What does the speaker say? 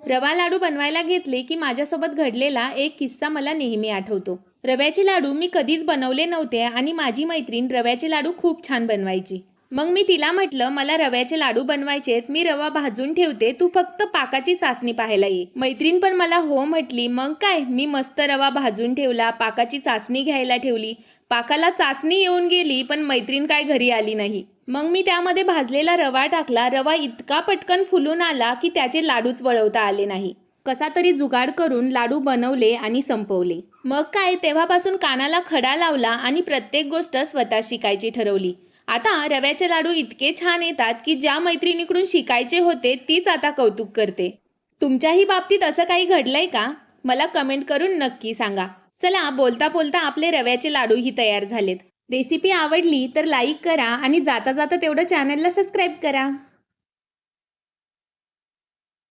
रवा लाडू बनवायला घेतले की माझ्यासोबत घडलेला एक किस्सा मला नेहमी आठवतो। रव्याचे लाडू मी कधीच बनवले नव्हते आणि माझी मैत्रीण रव्याचे लाडू खूप छान बनवायची। मग मी तिला म्हटलं, मला रव्याचे लाडू बनवायचेत, मी रवा भाजून ठेवते, तू फक्त पाकाची चाचणी पाहायला ये। मैत्रीण पण मला हो म्हटली। मग काय, मी मस्त रवा भाजून ठेवला, पाकाची चाचणी घ्यायला ठेवली। पाकाला चाचणी येऊन गेली, पण मैत्रीण काय घरी आली नाही। मग मी त्यामध्ये भाजलेला रवा टाकला। रवा इतका पटकन फुलून आला की त्याचे लाडूच वळवता आले नाही। कसा तरी जुगाड करून लाडू बनवले आणि संपवले। मग काय, तेव्हापासून कानाला खडा लावला आणि प्रत्येक गोष्ट स्वतः शिकायची ठरवली। आता रव्याचे लाडू इतके छान येतात की ज्या मैत्रिणीकडून शिकायचे होते तीच आता कौतुक करते। तुमच्याही बाबतीत असं काही घडलंय का? मला कमेंट करून नक्की सांगा। चला, बोलता बोलता आपले रव्याचे लाडूही तयार झालेत। रेसिपी आवडली तर लाईक करा आणि जाता जाता तेवढं चॅनलला सबस्क्राईब करा।